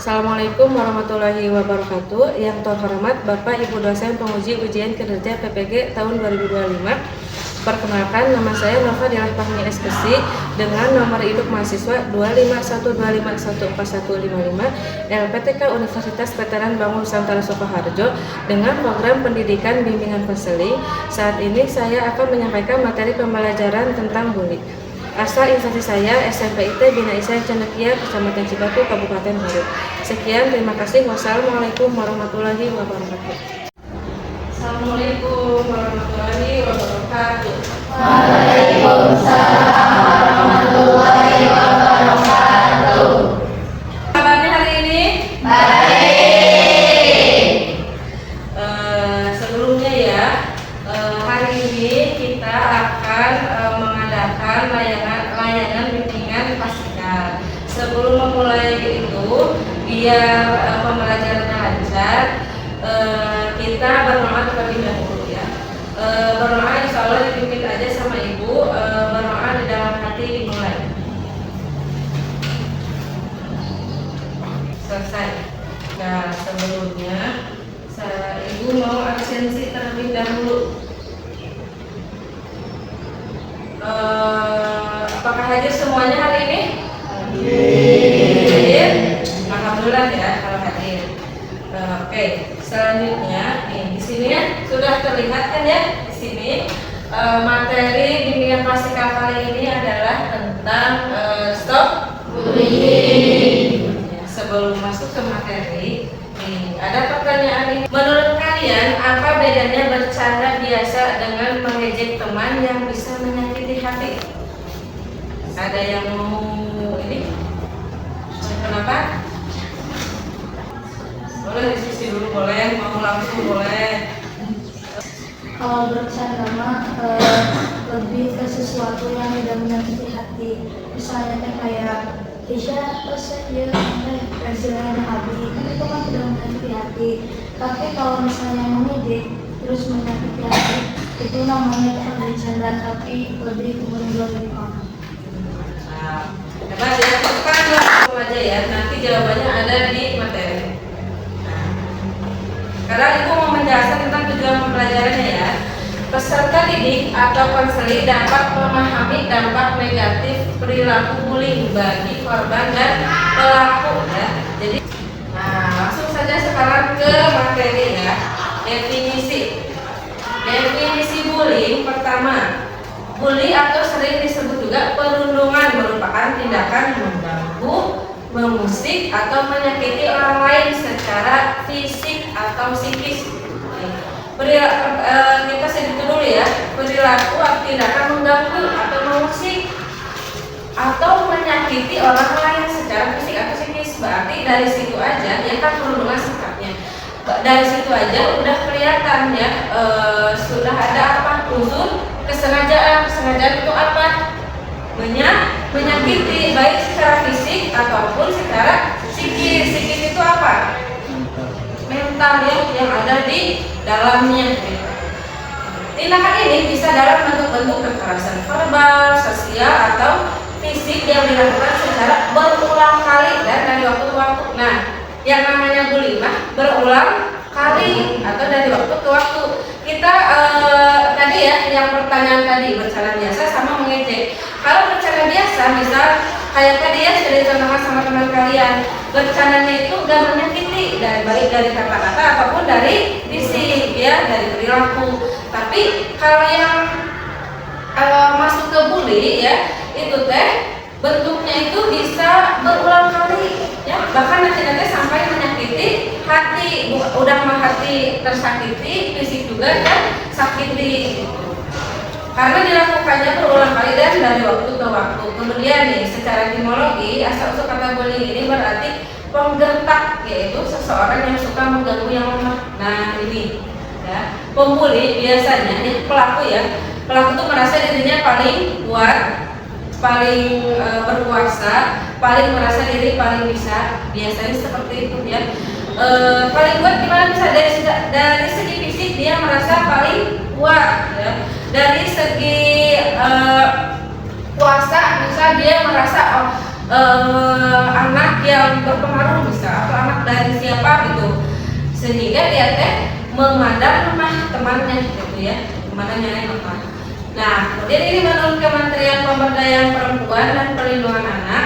Assalamualaikum warahmatullahi wabarakatuh. Yang terhormat Bapak Ibu dosen penguji ujian kinerja PPG tahun 2025. Perkenalkan, nama saya Nova Dilah Fahmi SPC dengan nomor induk mahasiswa 25125141155 LPTK Universitas Veteran Bangun Nusantara Sukoharjo dengan program pendidikan bimbingan konseling. Saat ini saya akan menyampaikan materi pembelajaran tentang bully. Asal instansi saya SMP IT Bina Isya Cendekia, Kecamatan Cibatu, Kabupaten Garut. Sekian, terima kasih. Wassalamualaikum warahmatullahi wabarakatuh. Assalamualaikum warahmatullahi wabarakatuh. Waalaikumsalam warahmatullahi wabarakatuh. Kabarnya hari ini? Baik. Sebelumnya ya, hari ini kita akan mengadakan layanan bimbingan pasca. Sebelum memulai itu, biar pembelajarannya lancar, kita berdoa terlebih dahulu ya. Berdoa insya Allah dipimpin aja sama ibu. Berdoa di dalam hati dimulai. Selesai. Nah, sebelumnya ibu mau absensi terlebih dahulu. Apakah hadir semuanya hari ini? Hadir. Alhamdulillah ya kalau hadir. Oke, selanjutnya di sini ya sudah terlihat kan ya di sini materi bimbingan prasikal kali ini adalah tentang stop bullying. Ya, sebelum masuk ke materi, ada pertanyaan ini. Menurut kalian apa bedanya bercanda biasa dengan mengejek teman yang bisa menyakiti hati? Ada yang mau ini? Kenapa? Boleh diskusi dulu, boleh, mau langsung boleh. Kalau bercanda mah lebih ke sesuatu yang tidak menyakiti hati. Misalnya kan kayak Isya terus dia pensilnya ada habis, kan itu kan tidak menyakiti hati. Tapi kalau misalnya mengejek terus menyakiti hati, itu namanya bukan bercanda tapi lebih ke mengganggu orang. Nah, coba ya, langsung aja ya. Nanti jawabannya ada di materi. Sekarang ibu mau menjelaskan tentang tujuan pembelajarannya ya. Peserta didik atau konseling dapat memahami dampak negatif perilaku bullying bagi korban dan pelaku ya. Jadi, langsung saja sekarang ke materi ya. Definisi bullying pertama. Bully atau sering disebut juga perundungan merupakan tindakan mengganggu, mengusik atau menyakiti orang lain secara fisik atau psikis. Kita sedikit dulu ya. Perilaku atau tindakan mengganggu atau mengusik atau menyakiti orang lain secara fisik atau psikis. Berarti dari situ aja ya kan perundungan sikapnya. Dari situ aja udah kelihatan ya, sudah ada apa unsur kesengajaan. Kesengajaan itu apa? Menyakiti baik secara fisik ataupun secara psikis. Psikis itu apa? Mental yang ada di dalamnya. Tindakan ini bisa dalam bentuk-bentuk kekerasan verbal, sosial atau fisik yang dilakukan secara berulang kali dan dari waktu ke waktu. Nah, yang namanya bullying berulang kali atau dari waktu ke waktu. Kita tadi ya, yang pertanyaan tadi bercanda biasa sama mengejek. Kalau bercanda biasa, misal kayak tadi ya sudah dicontohkan sama teman kalian, bercandanya itu gak menyakiti baik dari kata-kata ataupun dari fisik ya, dari perilaku. Tapi kalau yang masuk ke bully ya, itu teh bentuknya itu bisa berulang kali ya, bahkan nanti sampai menyakiti hati. Udah mah hati tersakiti, fisik juga kan sakiti karena dilakukannya berulang kali dan dari waktu ke waktu. Kemudian nih, secara etimologi asal usul kata bullying ini berarti penggertak, yaitu seseorang yang suka mengganggu yang lemah. Nah ini ya, pembuli biasanya ini pelaku ya, pelaku itu merasa dirinya paling kuat, paling berkuasa, paling merasa diri paling bisa. Biasanya seperti itu ya. Paling kuat gimana? Bisa dari segi fisik dia merasa paling kuat ya. Dari segi kuasa misal dia merasa anak yang berpengaruh bisa atau anak dari siapa gitu, sehingga dia teh memandang lemah temannya gitu ya, memandangnya lemah. Nah, kemudian ini menurut Kementerian Pemberdayaan Perempuan dan Perlindungan Anak,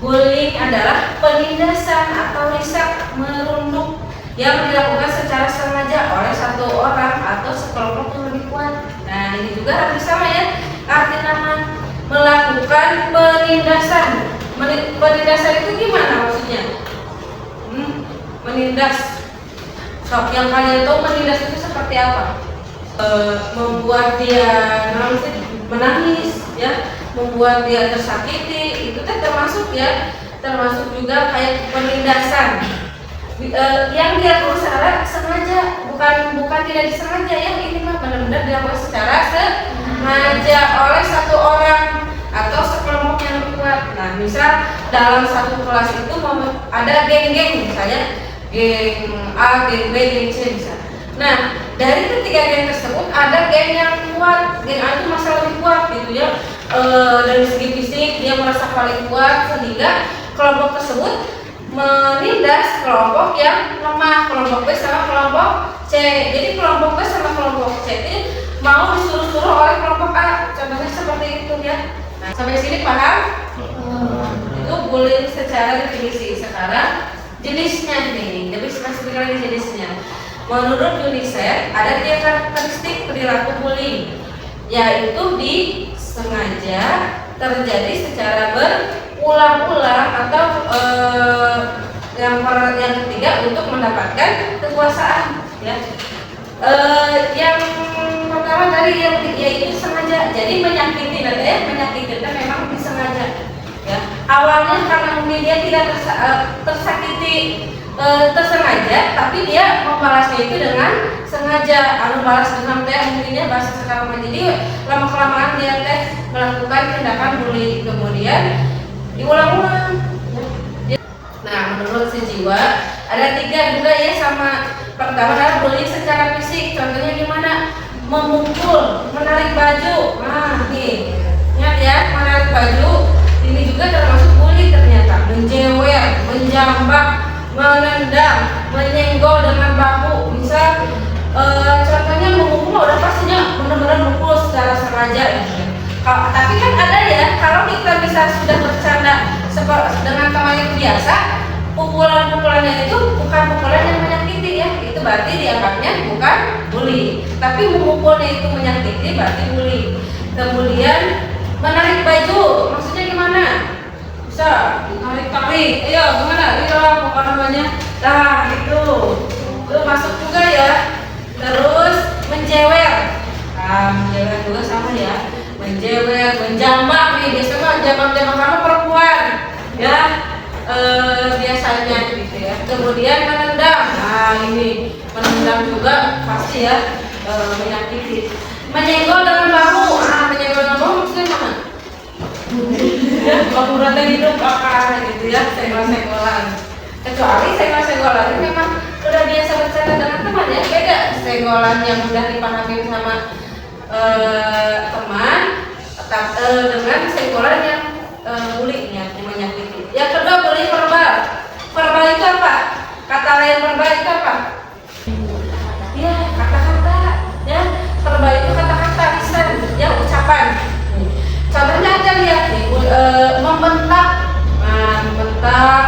bullying adalah penindasan atau risak merunduk yang dilakukan secara sengaja oleh satu orang atau sekelompok yang lebih kuat. Nah, ini juga harus sama ya, arti nama melakukan penindasan. Penindasan itu gimana maksudnya? Menindas. Sok yang kalian tahu menindas itu seperti apa? Membuat dia menangis, ya, membuat dia tersakiti, itu kan termasuk ya, termasuk juga kayak penindasan. Yang dilakukan secara sengaja, bukan tidak disengaja ya, ini mah benar-benar dilakukan secara sengaja oleh satu orang atau sekelompok yang lebih kuat. Nah, misal dalam satu kelas itu ada geng-geng, misalnya geng A, geng B, geng C bisa. Nah, dari ketiga geng tersebut ada geng yang kuat, geng A itu masa lebih kuat gitu ya. Dari segi fisik dia merasa paling kuat, sehingga kelompok tersebut menindas kelompok yang lemah, kelompok B sama kelompok C. Jadi kelompok B sama kelompok C ini mau disuruh-suruh oleh kelompok A. Contohnya seperti itu ya. Nah, sampai sini paham? Itu bullying secara definisi. Sekarang jenisnya nih, jadi spesifik lagi jenisnya. Menurut UNICEF ada 3 karakteristik perilaku bullying, yaitu disengaja, terjadi secara berulang-ulang, atau yang ketiga untuk mendapatkan kekuasaan. Ya. Yang pertama tadi yaitu sengaja, jadi menyakiti, nanti ya, menyakiti itu memang disengaja. Ya. Awalnya karena mungkin dia tidak tersakiti tersengaja, tapi dia membalasnya itu dengan sengaja, balas dengan mungkinnya bahasa sekarang. Jadi lama kelamaan dia melakukan tindakan bully, kemudian diulang-ulang. Nah, menurut sejiwa ada 3 juga ya sama. Pertama adalah bullying secara fisik. Contohnya gimana? Memukul, menarik baju. Nah, nih, ingat ya, menarik baju. Ini juga termasuk bully ternyata. Menjewer, menjambak, menendang, menyenggol dengan bahu. Misal contohnya memukul, udah pastinya benar-benar mukul secara sengaja gitu. Tapi kan ada ya, kalau kita bisa sudah bercanda dengan teman yang biasa, pukulan-pukulannya itu bukan pukulan yang menyakiti ya, itu berarti dianggapnya bukan bully. Tapi memukulnya itu menyakiti, berarti bully. Kemudian menarik baju, maksudnya gimana? Bisa tarik-tarik, ayo gimana? Ayo apa namanya? Nah itu masuk juga ya. Terus menjewer, menjewer juga sama ya. Menjewer, menjambak nih, biasanya jambak-jambak sama perempuan ya, biasanya gitu ya. Kemudian menendang, nah ini menendang juga pasti ya, menyakiti. Menyenggol dengan bahu, menyenggol dengan bahu maksudnya mana? Ya, bahu rata hidup apa gitu ya, senggol-senggolan. Kecuali senggol-senggolan ini memang udah biasa bercanda dengan teman ya, beda senggolan yang udah dipahami sama teman, dengan senggolan yang bullyingnya yang menyakiti. Yang kedua bullying verbal. Verbal itu apa? Kata lain verbal itu apa? Ya, kata-kata. Ya, verbal itu kata-kata, lisan, ya, ucapan. Contohnya aja lihat nih, membentak, membentak,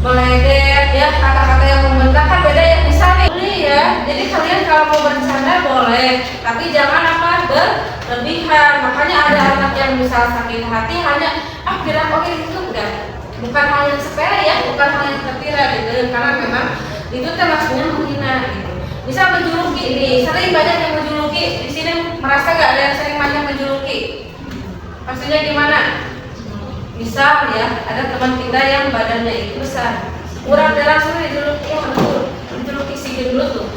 meledek, ya, kata-kata yang membentak kan beda ya, bisa nih ya. Jadi kalian kalau mau bercanda boleh, tapi jangan berlebihan. Makanya ada anak yang misal sakit hati hanya bilang oke itu udah, bukan hal yang sepele ya, bukan hal yang tertira gitu, karena memang itu termasuknya menghina gitu. Misal menjuluki, ini sering banyak yang menjuluki. Di sini merasa gak ada yang sering banyak menjuluki? Maksudnya gimana? Misal ya, ada teman kita yang badannya itu besar, kurang langsung dijuluki, ya betul, dijuluki si gendut tuh.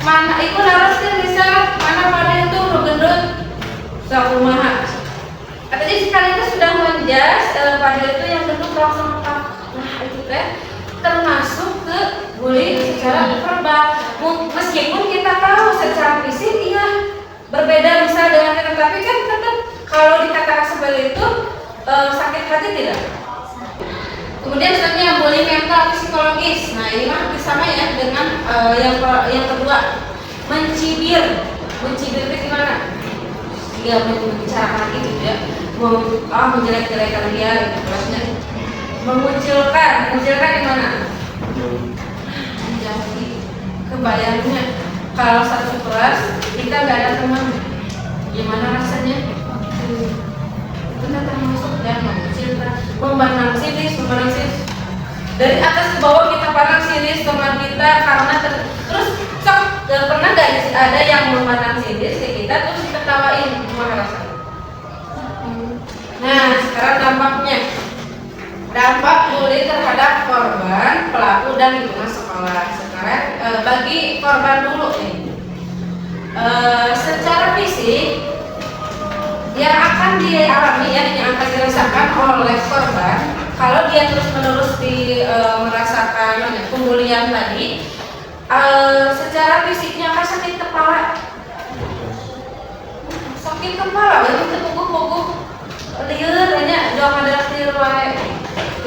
Mana itu harusnya bisa mana pada itu gendut sakumaha. Katanya sekalinya sudah menjas pada itu yang gendut langsung apa? Nah itu termasuk ke bullying secara verbal. Meskipun kita tahu secara fisik iya berbeda misal dengan kita, tapi kan tetap kalau dikatakan seperti itu sakit hati tidak? Kemudian selanjutnya bullying mental atau psikologis. Nah ini mah sama ya dengan yang kedua, mencibir. Mencibir itu gimana? Dia membicarakan gitu ya, menjelek-jelekan dia, gitu. Maksudnya mengucilkan gimana? Menjauhi. Kebayangnya kalau satu kelas kita nggak ada teman, gimana rasanya? Kita termasuk dan mengucilkan, memandang sinis. Dari atas ke bawah kita pandang sinis teman kita karena terus pernah nggak ada yang memandang sinis ke kita terus diketawain, gimana rasanya? Nah sekarang dampaknya, dampak bullying terhadap korban, pelaku dan lingkungan sekolah. Sekarang bagi korban dulu nih, secara fisik yang akan dialami yang akan dirasakan oleh korban kalau dia terus-menerus merasakan pembulian tadi, secara fisiknya akan sakit kepala, berarti terpukul-pukul, liur, hanya doang ada liur wae.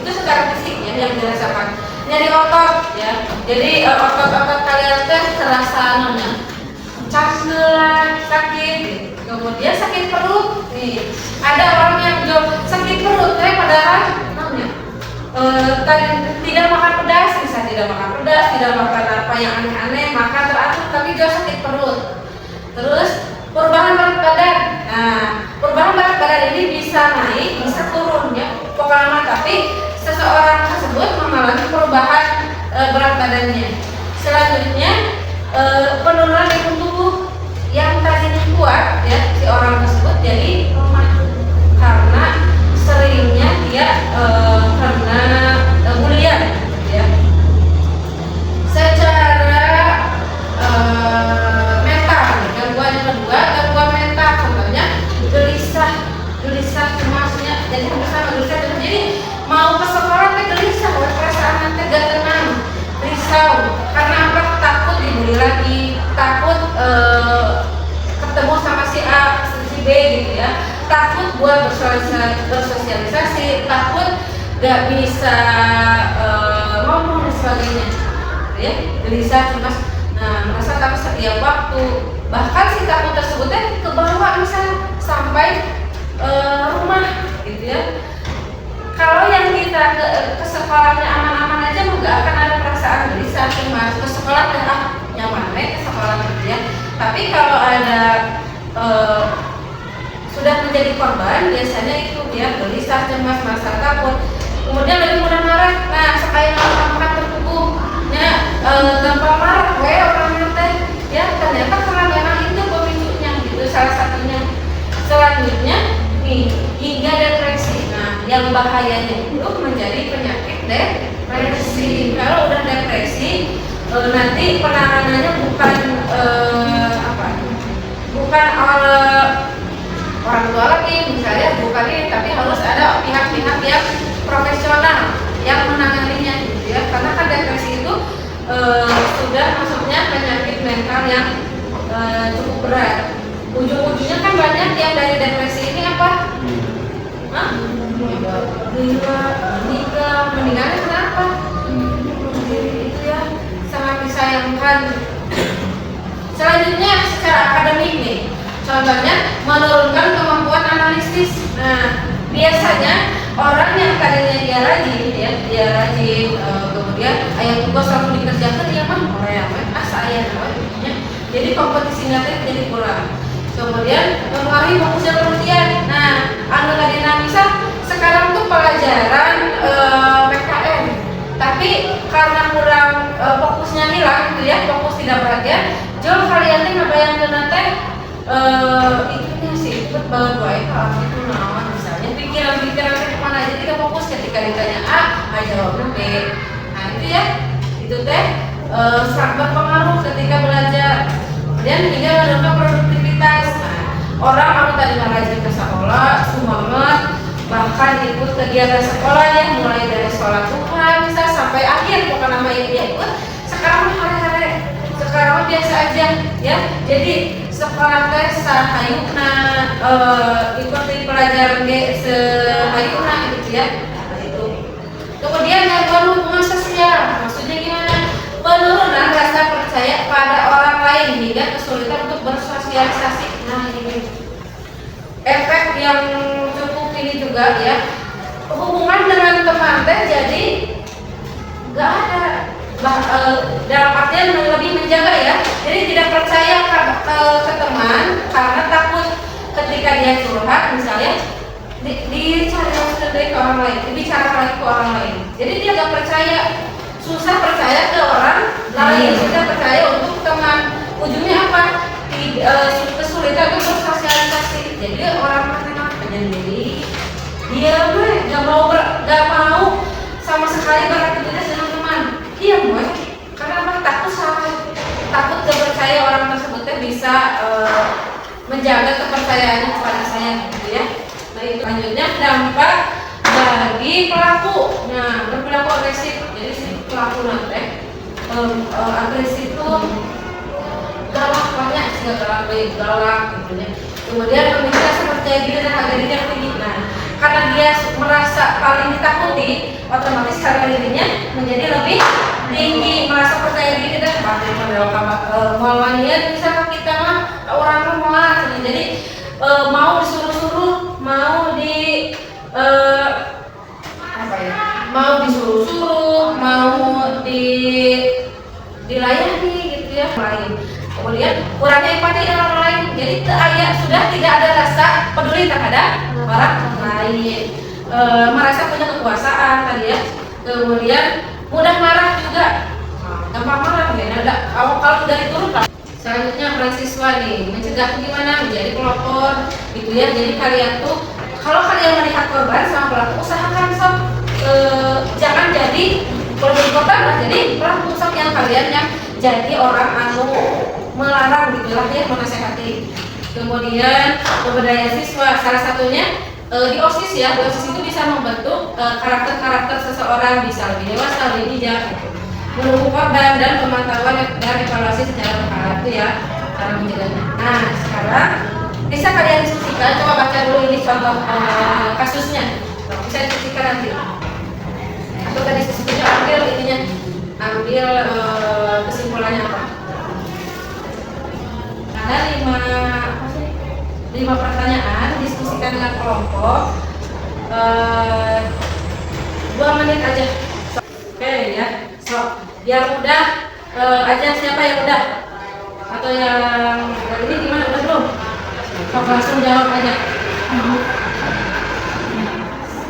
Itu secara fisiknya yang dirasakan. Nyeri otot, ya. Jadi otot-otot kalian teh terasa cangkelan, sakit. Kemudian sakit perut, nih. Ada orang yang sakit perut, padahal tidak makan pedas, bisa tidak makan apa yang aneh-aneh, makan teratur tapi dia sakit perut. Terus perubahan berat badan. Nah, perubahan berat badan ini bisa naik, bisa turun ya, pokoknya tapi seseorang tersebut mengalami perubahan berat badannya. Selanjutnya penurunan imun tubuh yang tadinya kuat ya, si orang tersebut jadi lemah karena seringnya dia karena bulian ya. Secara mental, gangguan yang kedua, gangguan mental, contohnya gelisah cemasnya, jadi hampir sama gelisah. Jadi mau ke sekolah teh gelisah, perasaan teh gak tenang, risau karena apa? Takut dibully lagi, takut ketemu sama si A, si B gitu ya, takut buat bersosialisasi, takut gak bisa ngomong dan sebagainya ya, gelisah, cemas. Nah, merasa takut setiap waktu, bahkan si takut tersebut ke bawah misalnya sampai rumah gitu ya. Kalau yang kita ke sekolahnya aman-aman aja nggak akan ada perasaan gelisah, cemas. Ke sekolah nyaman ke sekolah gitu ya. Tapi kalau ada sudah menjadi korban, biasanya itu dia gelisah, cemas, merasa takut, kemudian lebih mudah marah. Nah, sekali makan terpukul ya, gampang marah orangnya teh ya, ternyata karena memang itu pemicunya gitu, salah satunya. Selanjutnya nih, hingga depresi. Nah, yang bahayanya itu menjadi penyakit depresi. Kalau udah depresi, nanti penanganannya bukan orang tua lagi misalnya, bukan ini, tapi harus ada pihak-pihak yang profesional yang menanganinya gitu ya. Karena kan depresi itu sudah masuknya penyakit mental yang cukup berat. Ujung-ujungnya kan banyak yang dari depresi ini apa? Meninggalnya kenapa? Itu ya, sangat disayangkan. Selanjutnya secara akademik nih, contohnya menurunkan kemampuan analisis. Nah, biasanya orang yang tadinya dia rajin, kemudian ayat tugas langsung dikerjakan, dia mah ayat jadi kompetisinya jadi kurang. Kemudian mempengaruhi fokus dan penelitian. Nah, anu tadina bisa sekarang tuh pelajaran PKN, tapi karena kurang fokusnya hilang gitu ya, fokus tidak perhatian. Jauh kalian teh ngabayangkeun teh itu sih ikut bawa doa itu naon misalnya pikiran teh kemana aja, tidak fokus ketika ditanya A, jawabnya B. Nah itu ya, itu teh sangat berpengaruh ketika belajar. Dan hingga menurunkan produktivitas. Nah, orang tadi rajin ke sekolah, semangat, bahkan ikut kegiatan sekolah yang mulai dari sholat duha bisa sampai akhir, bukan nama yang dia ikut. Sekarang hari-hari, sekarang biasa aja ya. Jadi sekolah teh sahayuna ikuti pelajaran ge sahayuna gitu ya. Nah, itu. Kemudian yang hubungan sosial, maksudnya gimana? Penurunan rasa percaya pada orang lain hingga kesulitan untuk bersosialisasi. Nah, ini efek yang cukup ini juga ya. Hubungan dengan teman teh jadi nggak ada dalam artian lebih menjaga ya. Jadi tidak percaya ke teman karena takut ketika dia curhat misalnya dicari dari ke orang lain, dibicarakan lagi ke orang lain. Jadi dia nggak percaya, susah percaya ke orang lain, susah percaya untuk teman. Ujungnya apa? Kesulitan untuk bersosialisasi. Jadi orang memang penyendiri, dia nggak mau sama sekali beraktivitas dengan teman. Iya, karena apa? Takut kepercaya orang tersebut bisa menjaga kepercayaannya kepada saya, gitu ya. Nah, itu lanjutnya dampak bagi pelaku. Nah, berperilaku agresif. Jadi si pelaku nanti agresif itu galak, banyak sih galak, gitu ya. Kemudian memiliki rasa percaya diri dan harga diri yang tinggi. Nah, karena dia merasa paling ditakuti, otomatis harga dirinya menjadi lebih tinggi, merasa percaya diri dan melawannya bisa kita mah orang rumah. Jadi mau disuruh-suruh, mau mau disuruh-suruh, mau dilayani gitu ya lain. Kemudian kurangnya empati dengan orang lain, jadi sudah tidak ada rasa peduli terhadap orang lain, merasa punya kekuasaan tadi ya. Kemudian mudah marah juga, gampang marah ya. Kalau dari turun lah. Selanjutnya peran siswa nih, mencegah gimana menjadi pelopor gitu ya. Jadi kalian tuh kalau kalian melihat korban sama pelaku, usahakan sob jangan jadi korban lah, jadi pelaku sob yang kalian yang jadi orang melarang gitulah ya, menasehati. Kemudian pemberdayaan siswa, salah satunya di OSIS ya. Di OSIS itu bisa membentuk karakter seseorang, bisa lebih dewasa, lebih bijak gitu. Menunggu korban dan pemantauan dan evaluasi secara berkala itu ya, cara menjaganya. Nah, sekarang bisa kalian diskusikan, coba baca dulu ini contoh kasusnya, bisa diskusikan nanti. Atau tadi diskusikan ambil kesimpulannya apa? Ada 5 pertanyaan, diskusikan dengan kelompok 2 menit aja. Oke ya, biar mudah aja. Siapa yang udah? Atau yang ini gimana? Udah belum? Langsung jawab aja.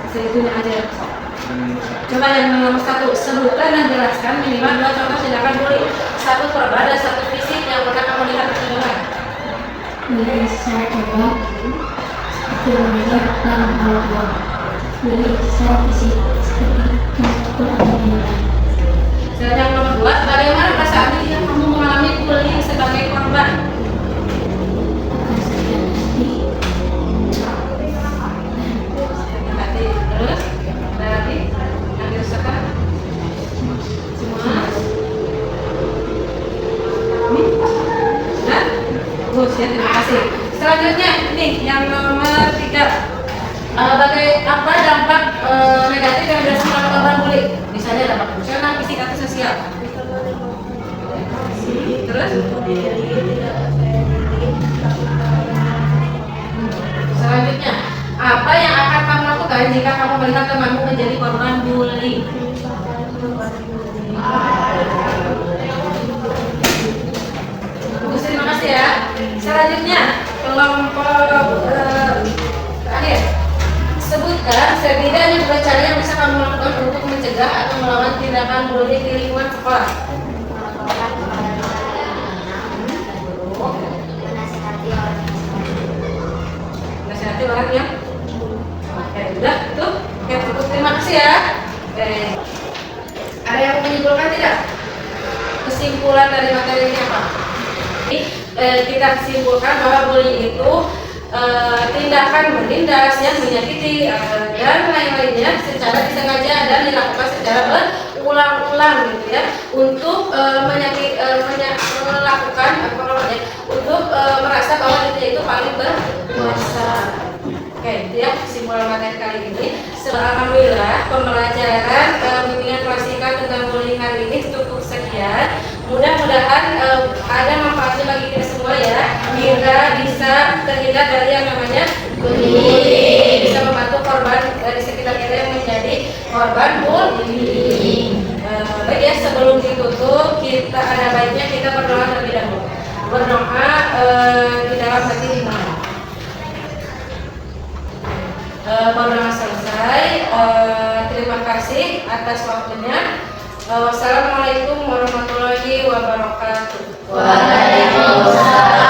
Segitunya aja. Coba yang nomor 1, sebutkan dan jelaskan minimal 2 contoh tindakan bully. 1 korban dan 1 fisik yang pernah kamu lihat atau dengar. Jadi saya coba seperti mendengar dan menghafal. Jadi saya fisik seperti mengukur atau mendengar. Yang nomor 2, bagaimana perasaan yang kamu mengalami bullying sebagai korban? Hati. Terus? Lagi? Yang dirasakan? Semua? Sudah? Bagus ya, terima kasih. Selanjutnya nih yang nomor 3, apa dampak negatif yang dirasakan korban bullying? Misalnya dampak emosional, fisik atau sosial. Terus? Selanjutnya, apa yang akan kamu lakukan jika kamu melihat temanmu menjadi korban bullying? Bagus, terima kasih ya. Selanjutnya, kelompok terakhir. Sebutkan setidaknya 2 cara yang bisa kamu lakukan untuk mencegah atau melawan tindakan bullying di lingkungan sekolah. Menasihati orang yang udah tuh. Oke, cukup, terima kasih ya. Oke. Ada yang menyimpulkan tidak? Kesimpulan dari materi ini apa? Kita simpulkan bahwa bullying itu tindakan menindas yang menyakiti dan lain-lainnya secara disengaja dan dilakukan secara berulang-ulang gitu ya, untuk melakukan untuk merasa bahwa dirinya itu paling berkuasa. Oke, itu ya kesimpulan materi kali ini. Alhamdulillah pembelajaran bimbingan klasika tentang bullying hari ini cukup sekian. Mudah-mudahan ada manfaatnya bagi kita semua ya. Kita bisa terhindar dari yang namanya bullying, bisa membantu korban dari sekitar kita yang menjadi korban bullying. Baik ya, sebelum ditutup kita ada baiknya kita berdoa terlebih dahulu. Berdoa di dalam hati dimana. Berdoa selesai. Terima kasih atas waktunya. Wassalamualaikum warahmatullahi wabarakatuh. Waalaikumsalam.